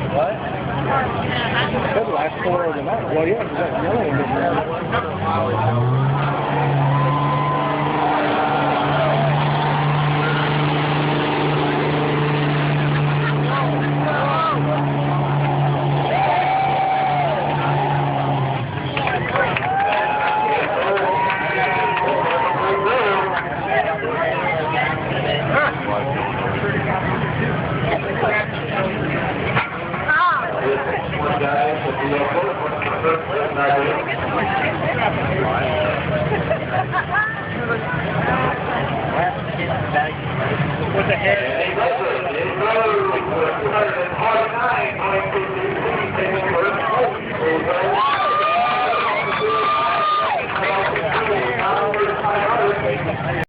What? The last 4 of the night. Well, yeah, that's yellow. What the heck?